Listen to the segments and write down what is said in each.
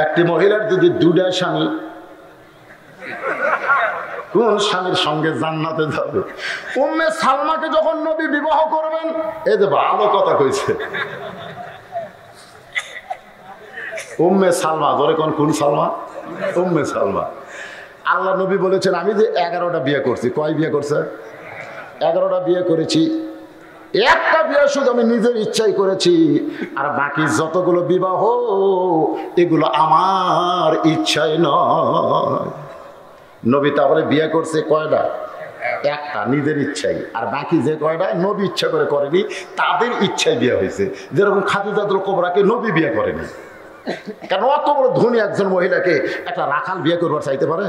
একটি মহিলার যদি দুটা স্বামী, কোন স্বামীর সঙ্গে জান্নাতে যাবে? উম্মে সালমাকে যখন নবী বিবাহ করবেন, এই যে ভালো কথা কইছে, উম্মে সালমা, ধরে কোন সালমা? উম্মে সালমা। আল্লাহ নবী বলেছেন আমি যে 11টা বিয়ে করছি। কয় বিয়ে করছে? 11টা বিয়ে করেছি। একটা বিয়ে শুধু আমি নিজের ইচ্ছাই করেছি, আর বাকি যতগুলো বিবাহ এগুলো আমার ইচ্ছাই নয়। নবী তাহলে বিয়ে করছে কয়টা? একটা, নিজের ইচ্ছাই। আর বাকি যে কয়টা নবী ইচ্ছা করে করেনি, তাদের ইচ্ছায় বিয়ে হয়েছে। যেরকম খাদিজাতুল কুবরাকে নবী বিয়ে করেনি, কারণ অত বড় ধনী একজন মহিলাকে একটা রাখাল বিয়ে করবার চাইতে পারে?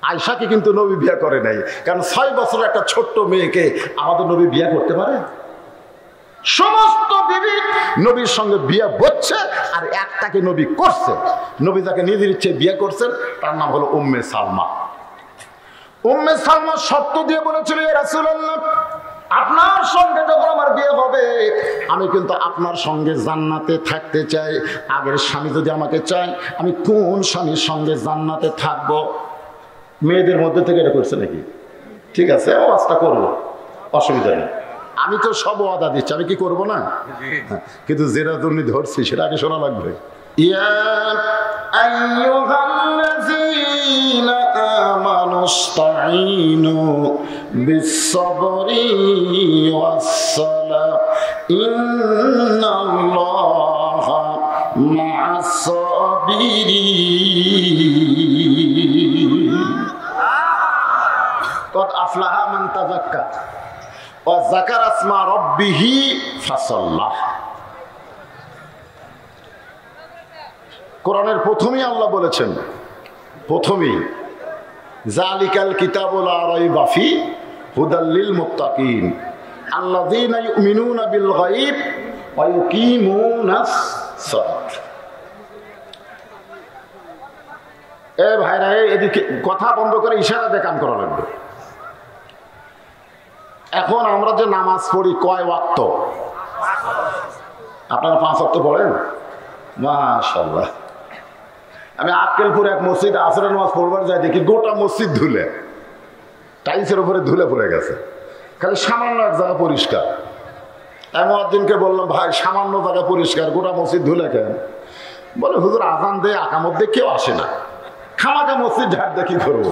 আয়েশাকে কিন্তু নবী বিয়ে করে নাই, কারণ 6 বছর একটা ছোট্ট মেয়েকে আমাদের নবী বিয়ে করতে পারে? সমস্ত বিবি নবীর সঙ্গে বিয়ে হচ্ছে, আর একটাকে নবী করছে। নবী যাকে নিজের ইচ্ছে বিয়ে করছেন তার নাম হলো উম্মে সালমা। উম্মে সালমা শর্ত দিয়ে বলেছিল, ইয়া রাসূলুল্লাহ, আপনার সঙ্গে যখন আমার বিয়ে হবে আমি কিন্তু আপনার সঙ্গে জান্নাতে থাকতে চাই। আগের স্বামী যদি আমাকে চাই, আমি কোন স্বামীর সঙ্গে জান্নাতে থাকবো? মেয়েদের মধ্যে থেকে এটা করছে নাকি? ঠিক আছে, ওয়াজটা করবো, অসুবিধা নেই। আমি তো সব ওয়াদা দিচ্ছি, আমি কি করবো না? কিন্তু যেটা তুমি ধরছি সেটা আগে শোনা লাগবে। ইয়া আইয়ুহাল্লাযীনা আমানুস্তাঈনু বিস-সাবরি ওয়াস-সালাহ ইন্নাল্লাহা মা'আস-সাবিরিন। কদ আফলাহা মান তাযাক্কা ওয়া যাকারা ইসমা রাব্বিহি ফাসাল্লাহ। কোরআনের প্রথমেই আল্লাহ বলেছেন, প্রথমেই, যালিকাল কিতাবু লা রাইবা ফি হুদাল লিল মুত্তাকিন আল্লাযীনা ইউমিনুনা বিল গায়ব ওয়া ইউকিমুনাস সালাত। এ ভাইরা, এদিকে কথা বন্ধ করে ইশারা দিয়ে কান করা লাগবে। এখন আমরা যে নামাজ পড়ি কয় ওয়াক্ত? আপনারা 5 ওয়াক্ত পড়েন? মাশাআল্লাহ। আমি আক্কেলপুরে এক মসজিদে আসরের নামাজ পড়বার যাই, দেখি গোটা মসজিদ ধুলে, টাইলসের উপরে ধুলে পড়ে গেছে, খালি সামান্য এক জায়গা পরিষ্কার। আমি একদিনকে বললাম, ভাই সামান্য জায়গা পরিষ্কার, গোটা মসজিদ ধুলে কেন? বলে হুজুর আজান দেয়, আকামত দিয়ে কেউ আসে না, খামাকা মসজিদ ঝাড় দিয়ে কি করবো?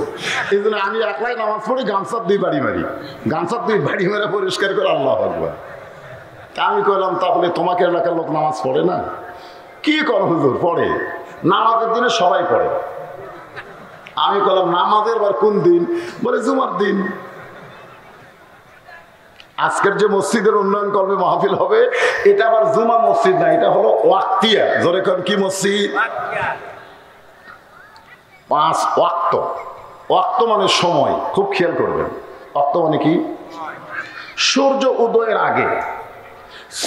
এই জন্য আমি একলাই নামাজ পড়ি, গামছার 2 বাড়ি মারি, গামছার 2 বাড়ি মেরে পরিষ্কার করে আল্লাহু আকবার। আমি কইলাম, তাহলে তোমাকে এলাকার লোক নামাজ পড়ে না? কি করো হুজুর? পড়ে, নামাজের দিনে সবাই পড়ে। আমি কইলাম, নামাজের বার কোন দিন? বলে জুমার দিন। আজকের যে মসজিদের উন্নয়ন কর্মে মাহফিল হবে, এটা আবার জুমা মসজিদ না, এটা হলো ওয়াক্তিয়া। জোরে কোন কি মসজিদ? 5 ওয়াক্ত। ওয়াক্ত মানে সময়, খুব খেয়াল করবেন। ওয়াক্ত মানে কি? সূর্য উদয়ের আগে,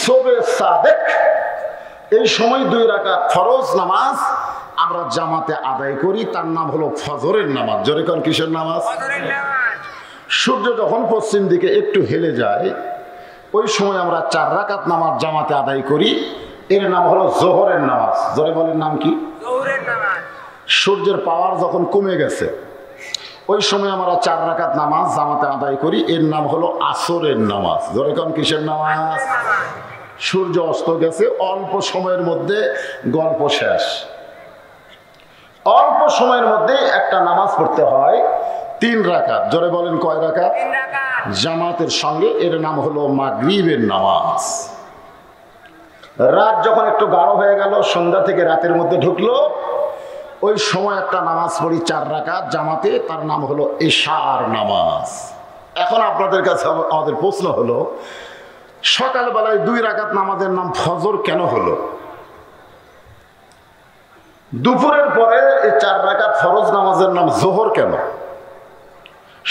শবে সাদেক, এই সময় 2 রাকাত ফরজ নামাজ আমরা জামাতে আদায় করি, তার নাম হলো ফজরের নামাজ। জোরে কোন কিসের নামাজ? সূর্য যখন পশ্চিম দিকে একটু হেলে যায়, ওই সময় আমরা 4 রাকাত নামাজ জামাতে আদায় করি, এর নাম হলো জোহরের নামাজ। জোরে বলেন, নাম কি? জোহরের নামাজ। সূর্যের পাওয়ার যখন কমে গেছে, ওই সময় আমরা 4 রাকাত নামাজ জামাতে আদায় করি, এর নাম হলো আসরের নামাজ। জোরে কোন কিসের নামাজ? সূর্য অস্ত গেছে, অল্প সময়ের মধ্যে গল্প শেষ। অল্প সময়ের মধ্যে একটা নামাজ পড়তে হয় 3 রাকাত। জোরে বলেন, কয় রাকাত? 3 রাকাত, জামাতের সঙ্গে। এর নাম হলো মাগরিবের নামাজ। রাত যখন একটু গাঢ় হয়ে গেল, সন্ধ্যা থেকে রাতের মধ্যে ঢুকলো, ওই সময় একটা নামাজ পড়ি 4 রাকাত জামাতে, তার নাম হলো ইশার নামাজ। এখন আপনাদের কাছে আমাদের প্রশ্ন হলো, সকালবেলায় 2 রাকাত নামাজের নাম ফজর কেন হলো? দুপুরের পরে এই 4 রাকাত ফরজ নামাজের নাম জোহর কেন?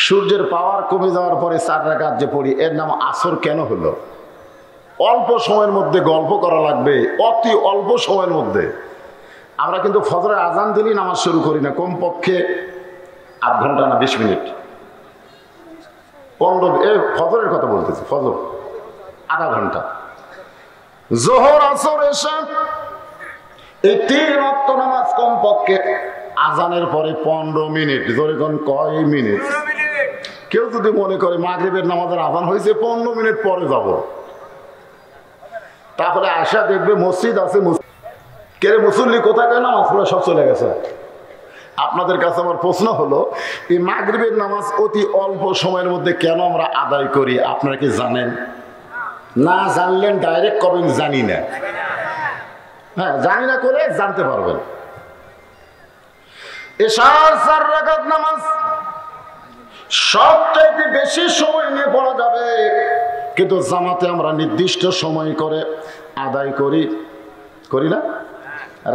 সূর্যের পাওয়ার কমে যাওয়ার পরে 4 রাকাত যে পড়ি, এর নাম আসর কেন হলো? অল্প সময়ের মধ্যে গল্প করা লাগবে, অতি অল্প সময়ের মধ্যে। আমরা কিন্তু ফজরের আজান দিলেই নামাজ শুরু করি না, কমপক্ষে 8 ঘন্টা না 20 মিনিট, 15, ফজরের কথা বলতেছি, ফজর আধা ঘন্টা। জোহর, আসর, এশা এই 3 ওয়াক্ত নামাজ কমপক্ষে আজানের পরে 15 মিনিট, ধরে কোন কয় মিনিট? কেউ যদি মনে করে মাগরিবের নামাজের আজান হয়েছে 15 মিনিট পরে যাব, তাহলে আশা দেখবে মসজিদ আছে, কে মুসল্লি কোথায় কেন নামাজ পড়ে সব চলে গেছে। আপনাদের কাছে আমার প্রশ্ন হলো, এই মাগরিবের নামাজ অতি অল্প সময়ের মধ্যে কেন আমরা আদায় করি আপনারা কি জানেন? না জানলেন ডাইরেক্ট কবেন জানি না, হ্যাঁ জানি না করে জানতে পারবেন। এশার 4 রাকাত নামাজ সবচাইতে বেশি সময় নিয়ে পড়া যাবে, কিন্তু জামাতে আমরা নির্দিষ্ট সময় করে আদায় করি না?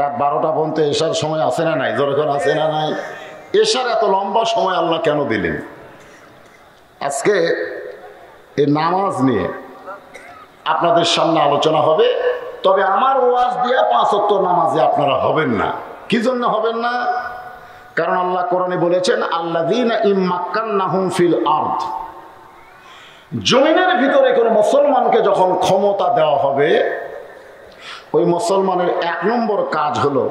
রাত 12টা পর্যন্ত এশার সময় আছে না নাই? যখন আছে না নাই? এশার এত লম্বা সময় আল্লাহ কেন দিলেন? আজকে এই নামাজ নিয়ে আপনাদের সামনে আলোচনা হবে, তবে আমার ওয়াজ দিয়ে 5 ওয়াক্ত নামাজে আপনারা হবেন না। কি জন্য হবেন না? কারণ আল্লাহ কোরআনে বলেছেন, আল্লাযীনা ইম্মাক্কান্নাহুম ফিল আরদ, জমিনের ভিতরে কোন মুসলমানকে যখন ক্ষমতা দেওয়া হবে, ওই মুসলমানের 1 নম্বর কাজ হলো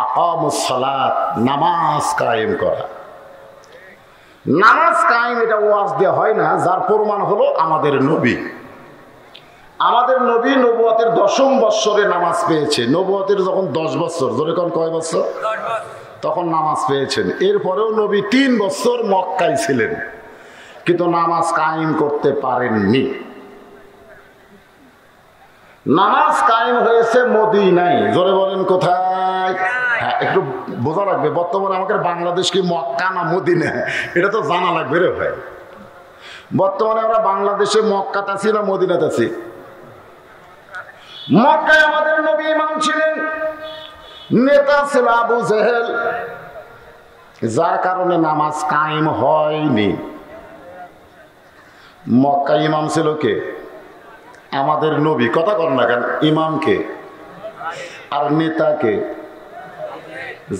আকামুস সালাত, নামাজ কায়েম করা। নামাজ কায়েম এটা ওয়াজ দেওয়া হয় না, যার প্রমাণ হলো আমাদের নবী। আমাদের নবী নবুয়তের 10ম বৎসরে নামাজ পেয়েছে। নবুয়তের যখন 10 বছর, ধরে কোন কয় বছর? তখন নামাজ পেয়েছেন। এরপরেও নবী 3 বছর মক্কায় ছিলেন, কিন্তু নামাজ কায়েম করতে পারেননি। নামাজ কায়েম হয়েছে মদিনায়। জোরে বলেন কোথায়? হ্যাঁ, একটু বোঝা লাগবে। বর্তমানে আমাদের বাংলাদেশ কি মক্কা না মদিনা, এটা তো জানা লাগবে রে ভাই। বর্তমানে আমরা বাংলাদেশে মক্কাতে আছি না মদিনাতে আছি? মক্কায় আমাদের নবী ইমাম ছিলেন, নেতা ছিল আবু জেহেল, যার কারণে নামাজ কায়েম হয়নি। মক্কা ইমাম ছিল কে? আমাদের নবী। কথা কর না কেন? ইমামকে আর নেতাকে,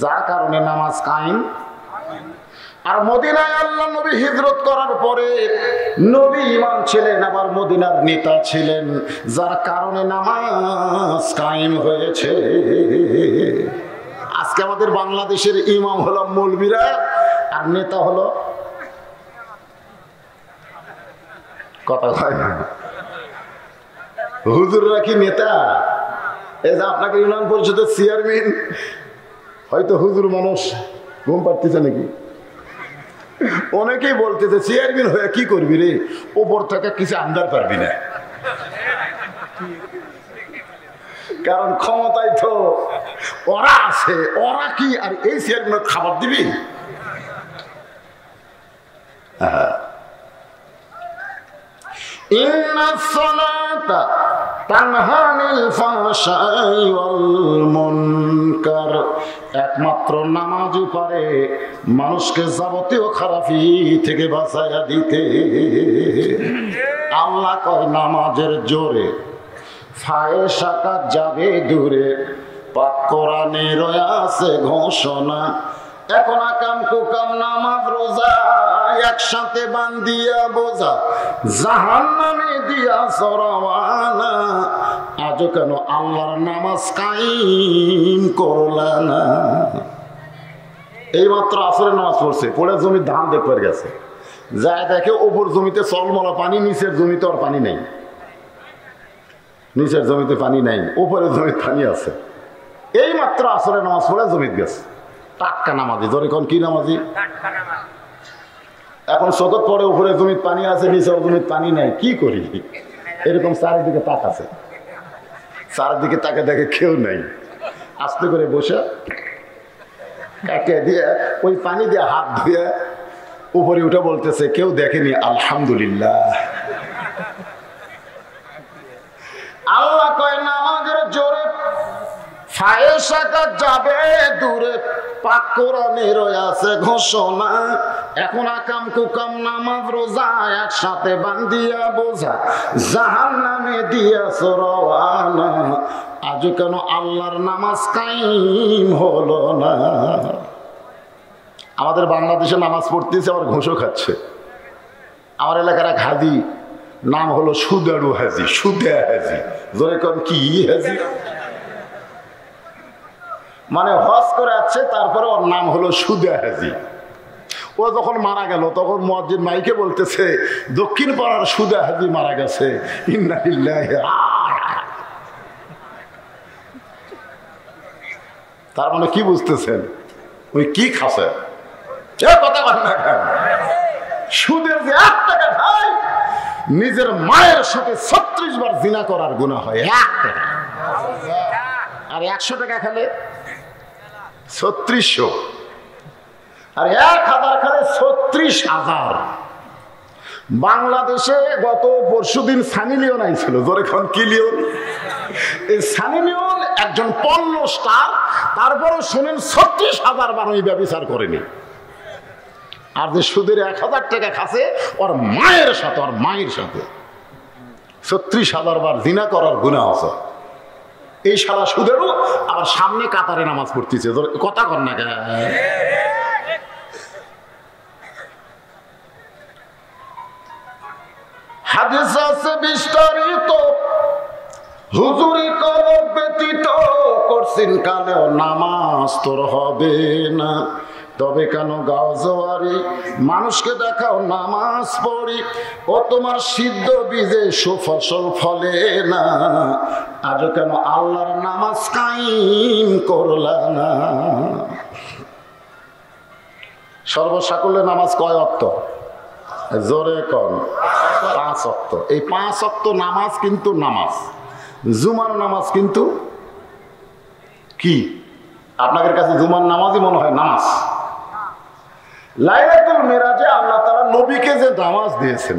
যার কারণে নামাজ কায়েম। আর মদিনায় আল্লাহ নবী হিজরত করার পরে নবী ইমাম ছিলেন, আবার মদিনার নেতা ছিলেন, যার কারণে নামাজ কায়েম হয়েছে। আজকে আমাদের বাংলাদেশের ইমাম হলো মৌলবীরা, আর নেতা হলো, কথা হয় না, হুজুররা কি নেতা? এই যে আপনাকে ইউনিয়ন পরিষদের চেয়ারম্যান, হয়তো হুজুর মানুষ ঘুম পাড়তেছে নাকি? অনেকেই বলতেছে চেয়ারম্যান হয়ে কি করবি রে, ওপর থেকে কিছু আন্দার পারবি না, কারণ ক্ষমতায় তো ওরা আছে। ওরা কি আর এই চেয়ারম্যান খাবার দিবি? ইন্নাস সালাতা তানহা আনিল ফাহশাই ওয়াল মুনকার, একমাত্র নামাজই পারে মানুষকে যাবতীয় খারাপি থেকে বাঁচাইয়া দিতে। আল্লাহ কয় নামাজের জোরে ফাহেশা কাজ যাবে দূরে, পাক কোরআনে রয়েছে ঘোষণা। এখন আকাম কুকাম নামাজ রোজা একসাথে বান্ধিয়া বোঝা, জাহান্নামে দিয়া সরাওয়ানা। আজও কেন আল্লাহর নামাজ কায়েম করলা না? এইমাত্র আসরের নামাজ পড়ছে, পড়ে জমির ধান দেখবার গেছে, যায় দেখে ওপর জমিতে চলমলা পানি, নিচের জমিতে আর পানি নেই। নিচের জমিতে পানি নাই, উপরের জমিতে পানি আছে। এইমাত্র আসরের নামাজ পড়ে জমিতে গেছে, টাটকা নামাজি। ধরে কোন কি নামাজি? এখন শতক পরে উপরে জমিতে পানি আছে, নিচের জমিতে পানি নাই, কি করি? এরকম চারিদিকে তাক আছে, চারিদিকে তাকে দেখে কেউ নাই। আস্তে করে বসে কাকে দিয়ে ওই পানি দিয়ে হাত ধুয়ে উপরে উঠে বলতেছে, কেউ দেখেনি আলহামদুলিল্লাহ। আল্লাহ কয় নামাজের জোরে ফাহেশা কাজ যাবে দূরে, পাক কোরআনে রয়েছে ঘোষণা। এখন আকাম কুকাম নামাজ রোজা একসাথে বান্ধিয়া বোঝা, জাহান্নামে দিয়াছ রওয়ানা। আজও কেন আল্লাহর নামাজ কায়েম হলো না? আমাদের বাংলাদেশে নামাজ পড়তেছে, আবার ঘুষও খাচ্ছে। আমার এলাকার এক হাজি, নাম হলো সুদারু হাজি, সুদা হাজি। জোরে কোন কি হাজি? মানে হজ করে আসছে, তারপরে ওর নাম হলো সুদে হাজি। ও যখন মারা গেল তখন মুয়াজ্জিন মাইকে বলতেছে দক্ষিণ পাড়ার সুদে হাজি মারা গেছে, ইন্না লিল্লাহি। তার মানে কি বুঝতেছেন? ওই কি খাসে কথা বল না কেন? সুদের যে 1 টাকা খায়, নিজের মায়ের সাথে 36 বার জিনা করার গুনাহ হয় 1 টাকা। আর 100 টাকা খেলে 3600, আর 1000 খেলে 36,000। বাংলাদেশে গত পরশুদিন সানি লিওন আইছিল, জোরে খান কি লিওন? এই সানি লিওন একজন পর্ন স্টার, তারপরও শোনেন 36,000 বার ওই ব্যভিচার করেনি। আর যে সুদের 1000 টাকা খাচ্ছে ওর মায়ের সাথে, ওর মায়ের সাথে 36,000 বার জিনা করার গুনাহ আছে। এই শালা সুদেরও আবার সামনে কাতারে নামাজ পড়তেছে, কথা কর না কেন? হাদিস আছে বিস্তারিত, হুজুরি কল ব্যতীত করছিন কালেও নামাজ তোর হবে না। তবে কেন গাও জোয়ারি, মানুষকে দেখাও নামাজ পড়ি, ও তোমার সিদ্ধ বীজে সুফসল ফলে না। আজও কেন আল্লাহর নামাজ কায়েম করলা না? সর্বসাকুল্যে নামাজ কয় ওয়াক্ত? জোরে কন 5 ওয়াক্ত। এই 5 ওয়াক্ত নামাজ কিন্তু নামাজ, জুমার নামাজ কিন্তু কি? আপনাদের কাছে জুমার নামাজই মনে হয় নামাজ। লাইলাতুল মিরাজে আল্লাহ তাআলা নবীকে যে নামাজ দিয়েছেন,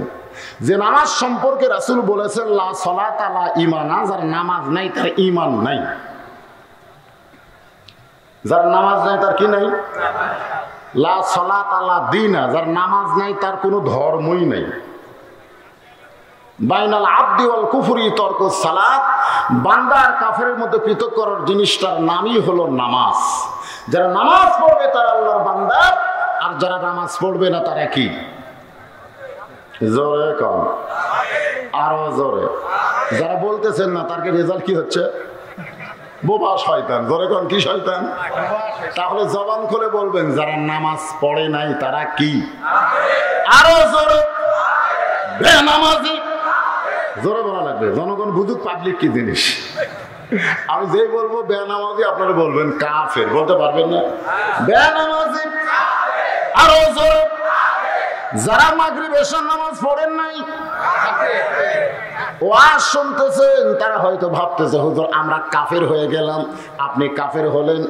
যে নামাজ সম্পর্কে রাসূল বলেছেন লা সালাতা লা ঈমানা, যার নামাজ নাই তার ঈমান নাই। যার নামাজ নাই তার কি নাই? লা সালাতা লা দীনা, যার নামাজ নাই তার কোনো ধর্মই নাই। বাইনাল আবদি ওয়াল কুফরি তরকুস সালাত, বান্দা আর কাফেরের মধ্যে পৃথক করার জিনিসটার নামই হলো নামাজ। যারা নামাজ পড়বে তারা আল্লাহর বান্দা, আর যারা নামাজ পড়বে না তারা কি? জোরে কম, আরো জোরে। যারা বলতেছেন না তার রেজাল্ট কি হচ্ছে? বোবা শয়তান। জোরে কন কি শয়তান? তাহলে জবান খুলে বলবেন যারা নামাজ পড়ে নাই তারা কি? আরো জোরে, বেনামাজি। জোরে বলা লাগবে, জনগণ বুঝুক পাবলিক কি জিনিস। আমি যেই বলবো বেনামাজি আপনারা বলবেন কাফের, বলতে পারবেন না? বেনামাজি। আরো জোরে, যারা মাগরিব এশার নামাজ পড়েন নাই, ওয়াজ শুনতেছেন, তারা হয়তো ভাবতেছে হুজুর আমরা কাফের হয়ে গেলাম। আপনি কাফের হলেন,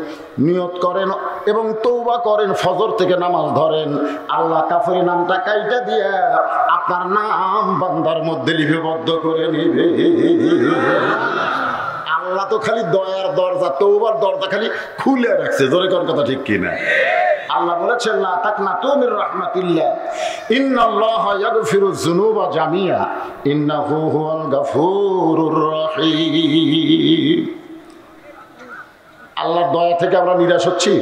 নিয়ত করেন এবং তওবা করেন, ফজর থেকে নামাজ ধরেন, আল্লাহ কাফের নামটা কাইটা দিয়ে আপনার নাম বান্দার মধ্যে লিপিবদ্ধ করে নিবে। আল্লাহ তো খালি দয়ার দরজা, তওবার দরজা খালি খুলে রাখছে। জোরে কোন কথা ঠিক কিনা? আল্লাহ বলেছেন লা তাকনাতু মির রাহমাতিল্লাহ, ইন্নাল্লাহা ইয়াগফিরুয যুনুবা জামিআ, ইন্নাহু হুয়াল গাফুরুর রহিম। আল্লাহর দয়া থেকে আমরা নিরাশ হচ্ছি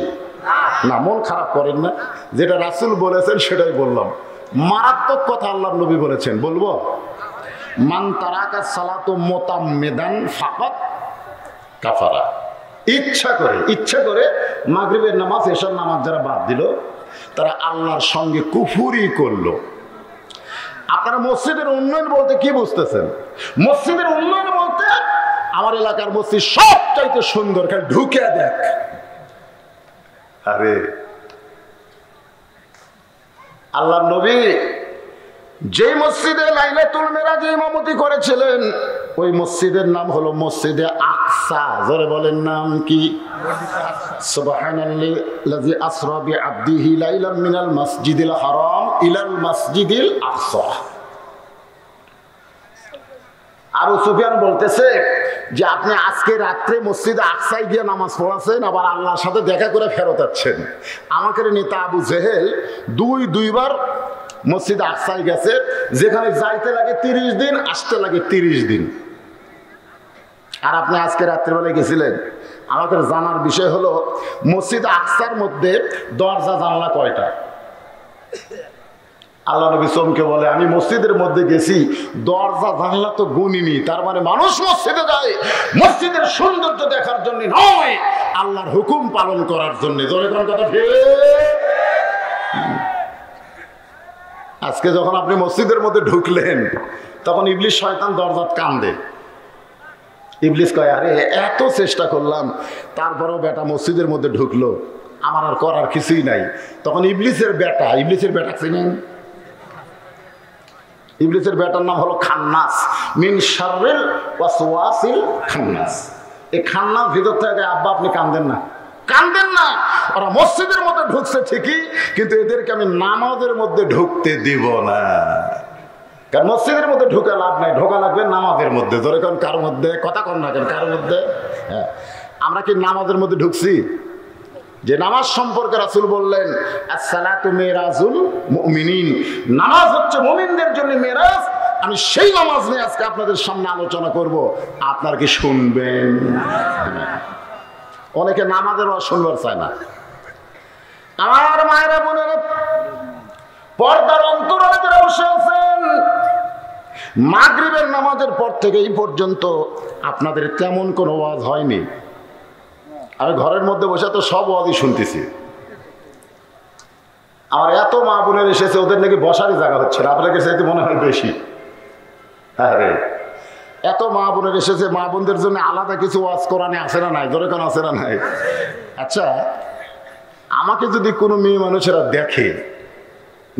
না, মন খারাপ করেন না। যেটা রাসূল বলেছেন সেটাই বললাম। মারাত্মক কথা আল্লাহর নবী বলেছেন, বলবো? মান তারাকা সালাতু মুতাম্মিদান ফাকাত কাফারা। ইচ্ছা করে মাগরিবের নামাজ এশার নামাজ যারা বাদ দিল তারা আল্লাহর সঙ্গে কুফরি করলো। আপনারা মসজিদের উন্নয়ন বলতে কি বুঝতেছেন? মসজিদের উন্নয়ন বলতে আমার এলাকার মসজিদ সবচাইতে সুন্দর, খালি ঢুকে দেখ। আরে আল্লাহর নবী যে মসজিদে লাইলাতুল মিরাজে ইমামতি করেছিলেন ওই মসজিদের নাম হলো মসজিদে আকসা। জোরে বলেন নাম কি? সুবহানাল্লাযী আসরা বিআবদিহি লাইলাম মিনাল মাসজিদিল হারাম ইলাল মাসজিদিল আকসা। আবু সুফিয়ান বলতেছে যে আপনি আজকে রাত্রে মসজিদে আকসায় গিয়ে নামাজ পড়াচ্ছেন, আবার আল্লাহর সাথে দেখা করে ফেরত যাচ্ছেন। আমাকে নেতা আবু জেহেল দুইবার মসজিদ আকসায় গেছে, যেখানে যাইতে লাগে 30 দিন, আসতে লাগে 30 দিন। আর আপনি আজকে রাত্রিবেলায় গেছিলেন। আমাদের জানার বিষয় হলো মসজিদ আকসার মধ্যে দরজা জানলা কয়টা? আল্লাহ নবী চমকে বলে আমি মসজিদের মধ্যে গেছি, দরজা জানলা তো গুনিনি। তার মানে মানুষ মসজিদে যায় মসজিদের সৌন্দর্য দেখার জন্য নয়, আল্লাহর হুকুম পালন করার জন্য। জোরে কোন কথা ঠিক? আজকে যখন আপনি মসজিদের মধ্যে ঢুকলেন তখন ইবলিস শয়তান দরজাত কান্দে। ইবলিস কয়, আরে এত চেষ্টা করলাম তারপরেও বেটা মসজিদের মধ্যে ঢুকলো, আমার আর করার কিছুই নাই। তখন ইবলিসের বেটা চিনেন? ইবলিসের বেটার নাম হলো খান্নাস, মিন শাররিল ওয়াসওয়াসিল খান্নাস। এই খান্নাস ভিতর থেকে, আব্বা আপনি কাঁদেন না, কাঁদেন না, ওরা মসজিদের মধ্যে ঢুকছে ঠিকই, কিন্তু এদেরকে আমি নামাজের মধ্যে ঢুকতে দিব না। কারণ মসজিদের মধ্যে ঢুকে লাভ নাই, ঢোকা লাগবে নামাজের মধ্যে। ধরে কোন কার মধ্যে? কথা কন না কেন, কার মধ্যে? হ্যাঁ, আমরা কি নামাজের মধ্যে ঢুকছি? যে নামাজ সম্পর্কে রাসূল বললেন, আসসালাতু মিরাজুল মুমিনিন, নামাজ হচ্ছে মুমিনদের জন্য মেরাজ। আমি সেই নামাজ নিয়ে আজকে আপনাদের সামনে আলোচনা করব, আপনারা কি শুনবেন? অনেকে নামাজের ওয়াজ শুনবার চায় না। আমার মায়েরা বোনেরা, পর্দার অন্তরালে যারা বসে আছেন, মাগরিবের নামাজের পর থেকে এই পর্যন্ত আপনাদের তেমন কোনো ওয়াজ হয়নি। আমি ঘরের মধ্যে বসে তো সব ওয়াজই শুনতেছি। আমার এত মা বোনের এসেছে, ওদের নাকি বসারই জায়গা হচ্ছে না, আপনাদের চাইতে মনে হয় বেশি। আরে এত মা বোনের এসেছে, মা বোনদের জন্য আলাদা কিছু ওয়াজ কোরআনে আছে না নাই? ধরে কোন আছে না নাই? আচ্ছা, আমাকে যদি কোনো মেয়ে মানুষেরা দেখে,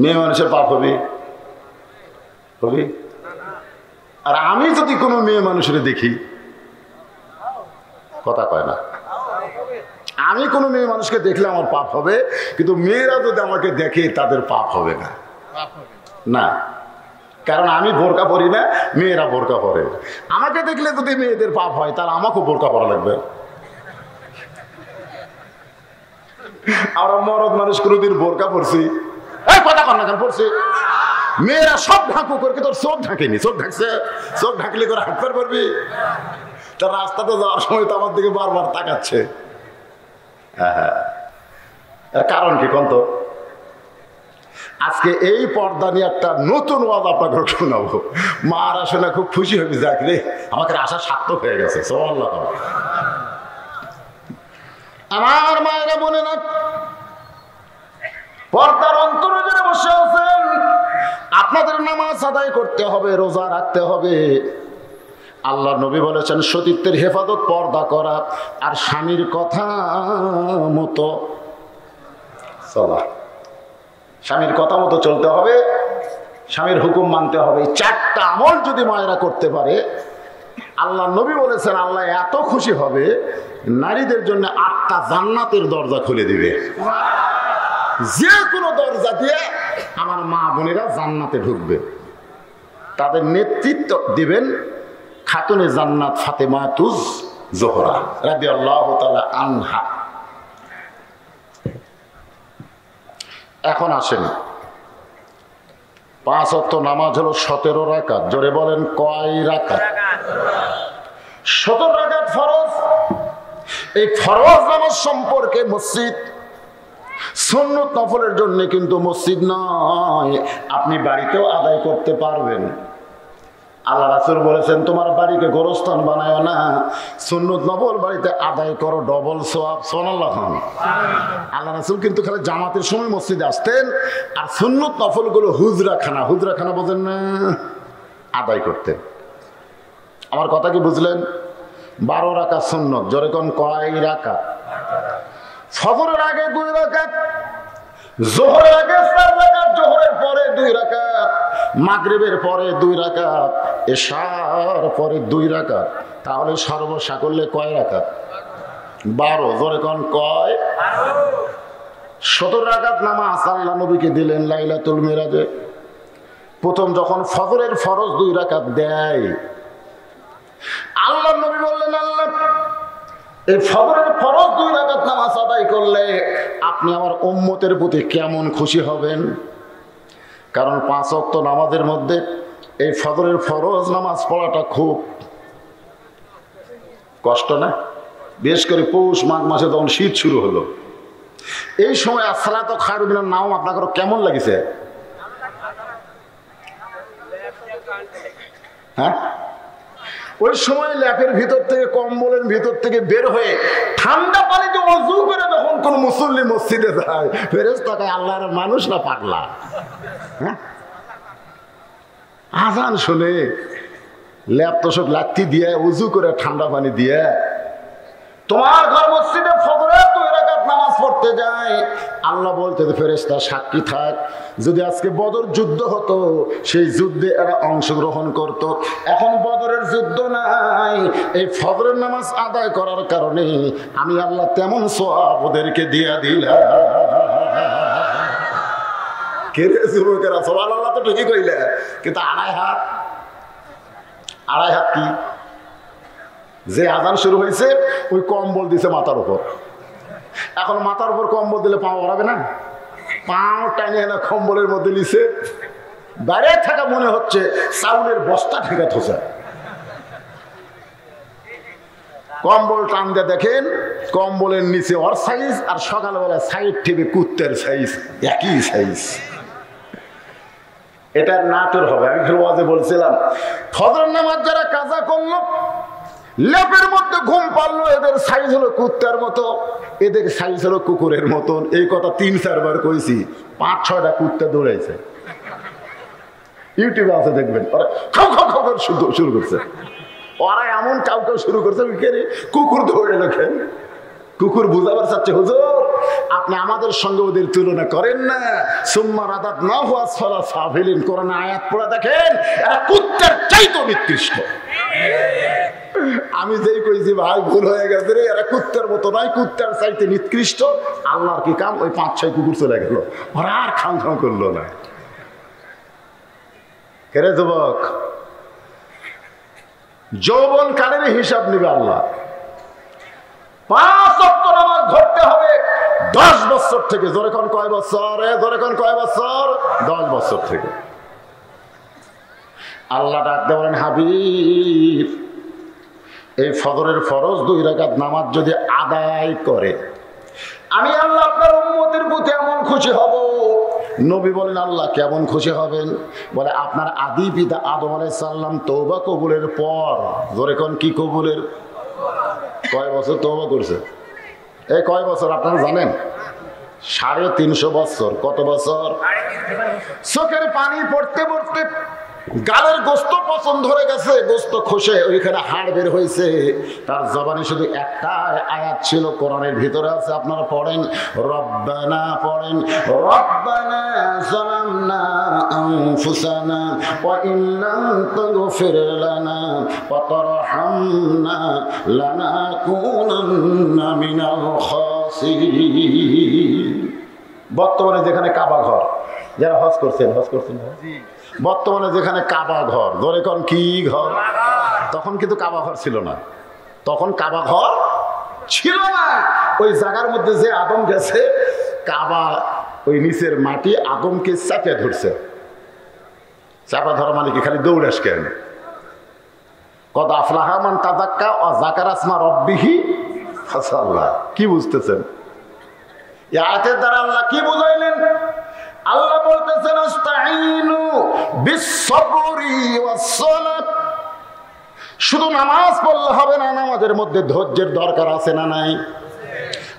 মেয়ে মানুষের পাপ হবে? আর আমি যদি কোনো মেয়ে মানুষের দেখি, কথা কয় না, আমি কোনো মেয়ে মানুষকে দেখলে আমার পাপ হবে, কিন্তু মেয়েরা যদি আমাকে দেখে তাদের পাপ হবে না। না, কারণ আমি বোরকা পরি না, মেয়েরা বোরকা পরে। আমাকে দেখলে যদি মেয়েদের পাপ হয়, তাহলে আমাকেও বোরকা পরা লাগবে। আমরা মরদ মানুষ কোনোদিন বোরকা পরছি? কথা কর না কেন, পড়ছি। মেয়েরা সব ঢাকু করে, তোর চোখ ঢাকেনি, চোখ ঢাকছে, চোখ ঢাকলে করে হাঁটতে পারবি? তার রাস্তাতে যাওয়ার সময় তো আমার দিকে বারবার তাকাচ্ছে। হ্যাঁ, কারণ কি কোন? তো আজকে এই পর্দা নিয়ে একটা নতুন ওয়াজ আপনাকে শোনাবো। মারা শোনা খুব খুশি হবে, যাক রে, আমাকে আশা সার্থক হয়ে গেছে। সুবহানাল্লাহ। আমার মায়েরা বলে না, পর্দার অন্তরে যারা বসে আছেন, আপনাদের নামাজ আদায় করতে হবে, রোজা রাখতে হবে। আল্লাহ নবী বলেছেন, সতীত্বের হেফাজত পর্দা করা আর স্বামীর কথা মতো চলা। স্বামীর কথা মতো চলতে হবে, স্বামীর হুকুম মানতে হবে। চারটা আমল যদি মায়েরা করতে পারে, আল্লাহ নবী বলেছেন আল্লাহ এত খুশি হবে, নারীদের জন্য 8টা জান্নাতের দরজা খুলে দিবে। যে কোনো দরজা দিয়ে আমার মা বোনেরা জান্নাতে ঢুকবে। তাদের নেতৃত্ব দিবেন খাতুনে জান্নাত ফাতেমা তুজ জোহরা রাদিয়াল্লাহু তাআলা আনহা। এখন আসেন, 5 ওয়াক্ত নামাজ হলো 17 রাকাত। জোরে বলেন, কয় রাকাত? 17 রাকাত ফরজ। এই ফরজ নামাজ সম্পর্কে মসজিদ, সুন্নত নফলের জন্য কিন্তু মসজিদ নয়, আপনি বাড়িতেও আদায় করতে পারবেন। আল্লাহ রাসূল বলেছেন, তোমার বাড়িকে গোরস্থান বানায় না, সুন্নত নফল বাড়িতে আদায় করো, ডবল সওয়াব। সুবহানাল্লাহ। আল্লাহ রাসূল কিন্তু খালি জামাতের সময় মসজিদে আসতেন, আর সুন্নত নফলগুলো হুজরাখানা বোঝেন না, আদায় করতেন। আমার কথা কি বুঝলেন? 12 রাকাত সুন্নত। জোরে কোন, কয় রাকাত? ফজরের আগে 2 রাকাত, যোহরের আগে 4 রাকাত, যোহরের পরে 2 রাকাত, মাগরিবের পরে 2 রাকাত, এশার পরে 2 রাকাত। তাহলে সর্বসাকল্যে কয় রাকাত? 12। জোরে কোন, কয়? 17 রাকাত নামাজ আল্লাহ নবীকে দিলেন লাইলাতুল মিরাজে। প্রথম যখন ফজরের ফরজ 2 রাকাত দেয়, আল্লাহ নবী বললেন, আল্লাহ এই ফজরের ফরজ 2 রাকাত নামাজ আদায় করলে আপনি আমার উম্মতের প্রতি কেমন খুশি হবেন? কারণ 5 ওয়াক্ত নামাজের মধ্যে এই ফজরের ফরজ নামাজ পড়াটা খুব কষ্ট না? বিশেষ করে পৌষ মাঘ মাসে যখন শীত শুরু হলো, এই সময় আসসালাতু খায়রুম মিনান নাওম আপনাদের কেমন লাগছে? হ্যাঁ, ওই সময় ল্যাপের ভিতর থেকে কম্বলের ভিতর থেকে বের হয়ে ঠান্ডা পানিতে ওযু করে যখন কোন মুসল্লি মসজিদে যায়, ফেরেশতাকে আল্লাহর মানুষ না পাগলা? হ্যাঁ, আজান শুনে ল্যাপ তোষক লাঠি দিয়ে ওযু করে ঠান্ডা পানি দিয়ে তোমার ঘর মসজিদে ফজরে 2 রাকাত নামাজ পড়তে যায়, আল্লাহ বলতে ফেরেশতা সাক্ষী থাক, যদি আজকে বদর যুদ্ধ হতো সেই যুদ্ধে এরা অংশগ্রহণ করত। এখন বদরের যুদ্ধ নাই, এই ফজরের নামাজ আদায় করার কারণে আমি আল্লাহ তেমন সওয়াব ওদেরকে দিয়ে দিলাম। কে রে যুবকেরা, সুবহানাল্লাহ তো ঠিকই কইলে, কিন্তু আড়াই হাত কি? যে আজান শুরু হয়েছে ওই কম্বল দিছে মাথার উপর, এখন মাথার উপর কম্বল দিলে পা ওড়াবে না? পাও টানে না কম্বলের মধ্যে নিছে, বাইরে থাকা মনে হচ্ছে চাউলের বস্তা ঠেকা থোসা। কম্বল টান দিয়ে দেখেন কম্বলের নিচে ওর সাইজ আর সকালবেলা সাইড থেকে কুত্তের সাইজ, একই সাইজ। এটা নাটোর হবে। আমি ফিরোয়াজে বলছিলাম ফজর নামাজ যারা কাজা করলো, লেপের মধ্যে ঘুম পারলো, এদের সাইজ হলো কুত্তার মতো, এদের সাইজ হলো কুকুরের মতন। এই কথা 3-4 বার কইছি, 5-6টা কুত্তা দৌড়াইছে। ইউটিউবে আছে দেখবেন, ওরা খাও খাও খাও করে শুরু করছে। ওরা এমন কাউ কাউ শুরু করছে, কুকুর দৌড়ে লেখেন। কুকুর বুঝাবার চাচ্ছে, হুজুর আপনি আমাদের সঙ্গে ওদের তুলনা করেন না। সুম্মা রাদাত না হুয়া সালা সাফিলিন, কোরআনে আয়াত পড়ে দেখেন এরা কুত্তার চাইতে নিকৃষ্ট। আমি যেই কইছি ভাই ভুল হয়ে গেছে রে, এরা কুত্তার মতো নয়, কুত্তার চাইতে নিকৃষ্ট। আল্লাহর কি কাম, ওই 5-6 কুকুর চলে গেল, ওরা আর খাম খাম করলো না। কেরে যুবক, যৌবন কালের হিসাব নিবে আল্লাহ। 5 ওয়াক্ত নামাজ ধরতে হবে 10 বছর থেকে। জোরে কোন কয় বছর? জোরে কোন কয় বছর? 10 বছর থেকে। আল্লাহ ডাকতে বলেন, হাবিব এই ফজরের ফরজ 2 রাকাত নামাজ যদি আদায় করে আমি আল্লাহ আপনার উম্মতের প্রতি এমন খুশি হব। নবী বলেন, আল্লাহ কেমন খুশি হবেন? বলে আপনার আদি পিতা আদম আলাইহিস সালাম তওবা কবুলের পর, জোরে কোন কি কবুলের, কয় বছর তওবা করছে? এই কয় বছর আপনারা জানেন? 350 বছর। কত বছর? চোখের পানি পড়তে পড়তে গালের গোস্ত পছন্দ ধরে গেছে, গোস্ত খসে ওইখানে হাড় বের হয়েছে। তার জবানে শুধু একটা আয়াত ছিল, কোরআনের ভিতরে আছে, আপনারা পড়েন, রব্বানা পড়েন, রব্বানা যালামনা আনফুসানা ওয়া ইল্লাম তাগফির লানা ওয়া তারহামনা লানাকুনান্না মিনাল খাসিরিন। বর্তমানে যেখানে কাবা ঘর, যারা হজ করছেন বর্তমানে যেখানে কাবা ঘর, ধরে কোন কি ঘর? তখন কিন্তু কাবা ঘর ছিল না, তখন কাবা ঘর ছিল না। ওই জায়গার মধ্যে যে আদম গেছে, কাবা ওই নিচের মাটি আদমকে চাপে ধরছে। চাপা ধরা মানে কি খালি দৌড়াস কেন? কদ আফলাহা মান তাযাক্কা ওয়া যাকারা ইসমা রাব্বিহি ফাসাল্লা। কি বুঝতেছেন? এই আয়াতের দ্বারা আল্লাহ কি বুঝাইলেন? আল্লাহ বলতেছেন আস্তাইনু বিস-সাবরি ওয়াস-সালাত। শুধু নামাজ পড়লে হবে না, নামাজের মধ্যে ধৈর্যের দরকার আছে না নাই?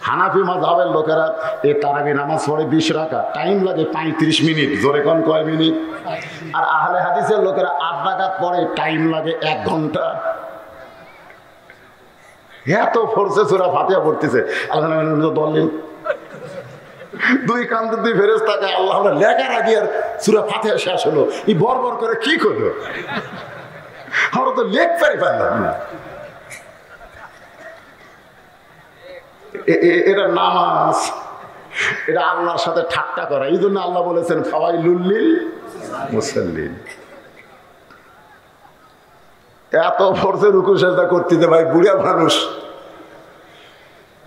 হানাফি মাযহাবের লোকেরা এই তারাবি নামাজ পড়ে 20 রাকাত, টাইম লাগে 35 মিনিট। জোরে কোন কয় মিনিট? আর আহলে হাদিসের লোকেরা 8 রাকাত পড়ে, টাইম লাগে 1 ঘন্টা। এত ফোর্সে সূরা ফাতিহা পড়তেছে, আল্লাহ বললেন 2 কান্দে 2 ফেরেশতাকে আল্লাহ লেখার আগে আর সূরা ফাতিহা শেষ হলো। এই বরবর করে কি করলো? আমরা তো লেখ পারলাম না। এটা নামাজ, এটা আল্লাহর সাথে ঠাট্টা করা। এই জন্য আল্লাহ বলেছেন ফাওয়াইলুল লিল মুসাল্লিন। এত ফোর্সে রুকু সেজদা করতে ভাই, বুড়া মানুষ